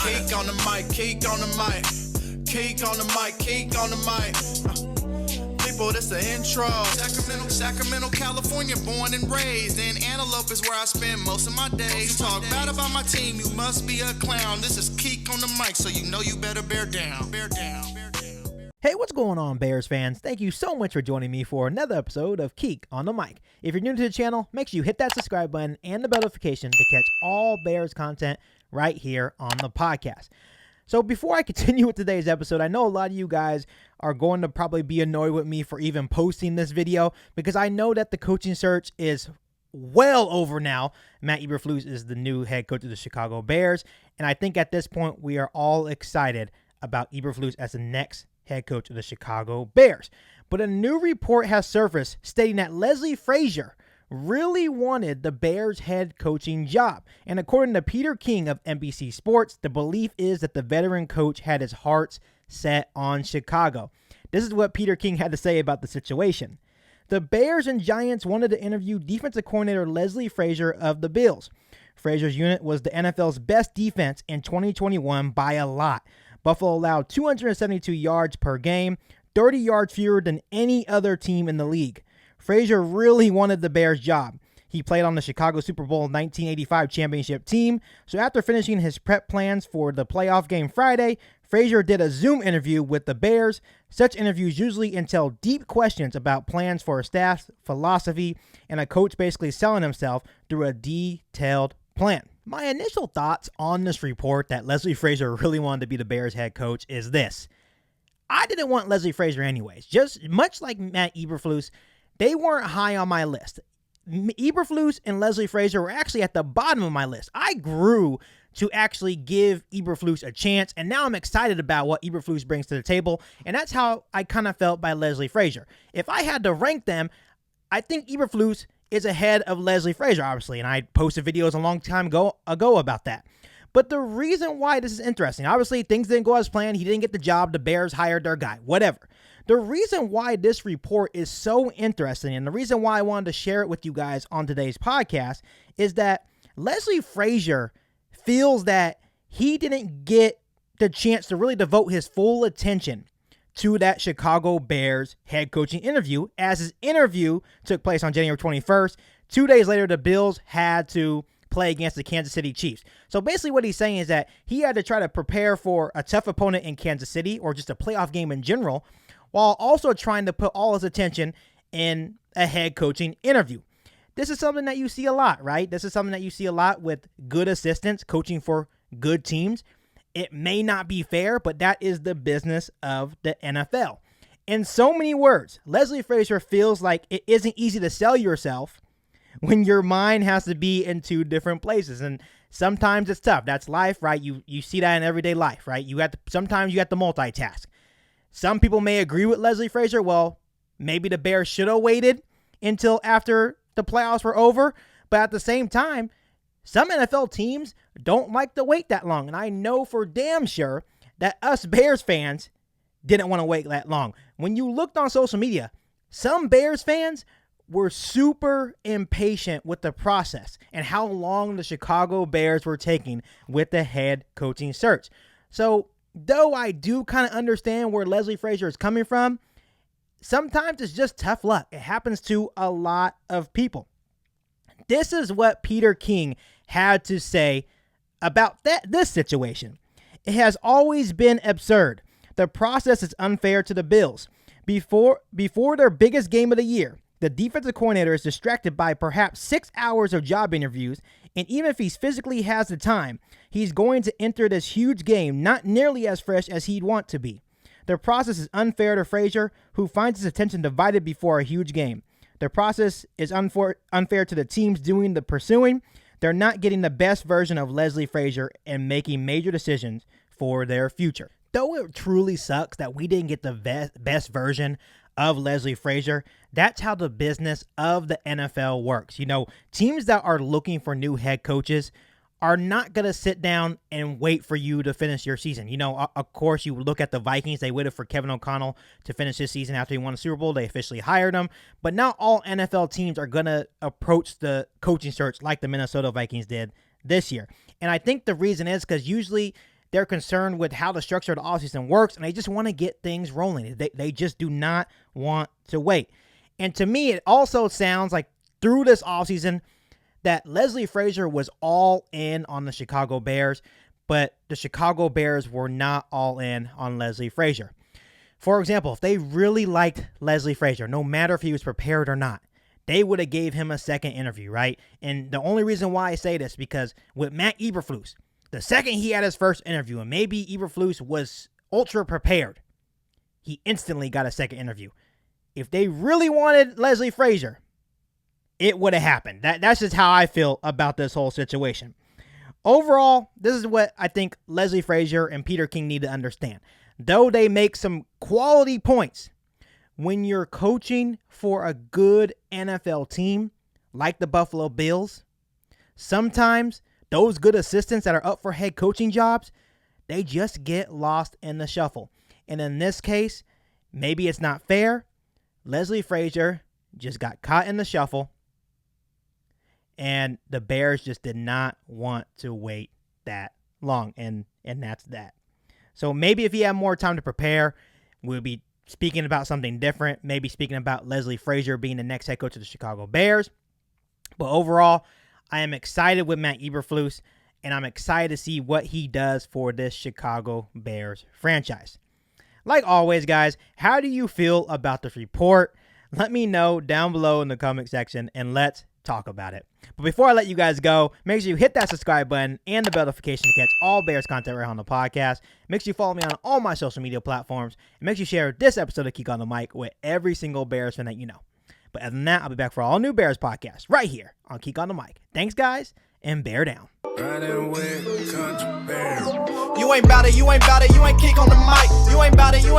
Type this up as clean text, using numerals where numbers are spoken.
Keek on the mic, Keek on the mic. Keek on the mic, Keek on the mic. People, this the intro. Sacramento, California, born and raised. And Antelope is where I spend most of my days. Talk bad about my team, you must be a clown. This is Keek on the mic, so you know you better bear down. Bear down. Hey, what's going on, Bears fans? Thank you so much for joining me for another episode of Keek on the Mic. If you're new to the channel, make sure you hit that subscribe button and the bell notification to catch all Bears content right here on the podcast. So before I continue with today's episode, I know a lot of you guys are going to probably be annoyed with me for even posting this video because I know that the coaching search is well over now. Matt Eberflus is the new head coach of the Chicago Bears, and I think at this point we are all excited about Eberflus as the next head coach of the Chicago Bears. But a new report has surfaced stating that Leslie Frazier really wanted the Bears head coaching job. And according to Peter King of NBC Sports, the belief is that the veteran coach had his heart set on Chicago. This is what Peter King had to say about the situation. The Bears and Giants wanted to interview defensive coordinator Leslie Frazier of the Bills. Frazier's unit was the NFL's best defense in 2021 by a lot. Buffalo allowed 272 yards per game, 30 yards fewer than any other team in the league. Frazier really wanted the Bears job. He played on the Chicago Super Bowl 1985 championship team, so after finishing his prep plans for the playoff game Friday, Frazier did a Zoom interview with the Bears. Such interviews usually entail deep questions about plans for a staff's philosophy and a coach basically selling himself through a detailed plan. My initial thoughts on this report that Leslie Frazier really wanted to be the Bears head coach is this. I didn't want Leslie Frazier anyways. Just much like Matt Eberflus, they weren't high on my list. Eberflus and Leslie Frazier were actually at the bottom of my list. I grew to actually give Eberflus a chance, and now I'm excited about what Eberflus brings to the table, and that's how I kind of felt by Leslie Frazier. If I had to rank them, I think Eberflus is ahead of Leslie Frazier, obviously, and I posted videos a long time ago about that. But the reason why this is interesting, obviously things didn't go as planned. He didn't get the job. The Bears hired their guy, whatever. The reason why this report is so interesting and the reason why I wanted to share it with you guys on today's podcast is that Leslie Frazier feels that he didn't get the chance to really devote his full attention to that Chicago Bears head coaching interview, as his interview took place on January 21st. 2 days later, the Bills had to play against the Kansas City Chiefs. So basically what he's saying is that he had to try to prepare for a tough opponent in Kansas City or just a playoff game in general, while also trying to put all his attention in a head coaching interview. This is something that you see a lot, right? This is something that you see a lot with good assistants coaching for good teams. It may not be fair, but that is the business of the NFL. In so many words, Leslie Frazier feels like it isn't easy to sell yourself when your mind has to be in two different places. And sometimes it's tough. That's life, right? You see that in everyday life, right? Sometimes you have to multitask. Some people may agree with Leslie Frazier. Well, maybe the Bears should have waited until after the playoffs were over. But at the same time, some NFL teams don't like to wait that long. And I know for damn sure that us Bears fans didn't want to wait that long. When you looked on social media, some Bears fans were super impatient with the process and how long the Chicago Bears were taking with the head coaching search. So, though I do kind of understand where Leslie Frazier is coming from, sometimes it's just tough luck. It happens to a lot of people. This is what Peter King had to say about this situation. It has always been absurd. The process is unfair to the Bills. Before their biggest game of the year, the defensive coordinator is distracted by perhaps 6 hours of job interviews, and even if he physically has the time, he's going to enter this huge game not nearly as fresh as he'd want to be. The process is unfair to Frazier, who finds his attention divided before a huge game. The process is unfair to the teams doing the pursuing. They're not getting the best version of Leslie Frazier and making major decisions for their future. Though it truly sucks that we didn't get the best version of Leslie Frazier, that's how the business of the NFL works. You know, teams that are looking for new head coaches are not going to sit down and wait for you to finish your season. You know, of course, you look at the Vikings. They waited for Kevin O'Connell to finish his season after he won the Super Bowl. They officially hired him. But not all NFL teams are going to approach the coaching search like the Minnesota Vikings did this year. And I think the reason is because usually they're concerned with how the structure of the offseason works, and they just want to get things rolling. They just do not want to wait. And to me, it also sounds like through this offseason that Leslie Frazier was all in on the Chicago Bears, but the Chicago Bears were not all in on Leslie Frazier. For example, if they really liked Leslie Frazier, no matter if he was prepared or not, they would have gave him a second interview, right? And the only reason why I say this, because with Matt Eberflus, the second he had his first interview, and maybe Eberflus was ultra prepared, he instantly got a second interview. If they really wanted Leslie Frazier, it would have happened. That's just how I feel about this whole situation. Overall, this is what I think Leslie Frazier and Peter King need to understand. Though they make some quality points, when you're coaching for a good NFL team like the Buffalo Bills, sometimes those good assistants that are up for head coaching jobs, they just get lost in the shuffle. And in this case, maybe it's not fair. Leslie Frazier just got caught in the shuffle, and the Bears just did not want to wait that long, and that's that. So maybe if he had more time to prepare, we'll be speaking about something different, maybe speaking about Leslie Frazier being the next head coach of the Chicago Bears. But overall, I am excited with Matt Eberflus, and I'm excited to see what he does for this Chicago Bears franchise. Like always, guys, how do you feel about this report? Let me know down below in the comment section, and let's talk about it. But before I let you guys go, make sure you hit that subscribe button and the bell notification to catch all Bears content right on the podcast. Make sure you follow me on all my social media platforms, and make sure you share this episode of Geek on the Mic with every single Bears fan that you know. But other than that, I'll be back for all new Bears podcasts right here on Geek on the Mic. Thanks, guys, and bear down. You ain't bout it, you ain't bout it, you ain't Geek on the Mic. You ain't bout it, you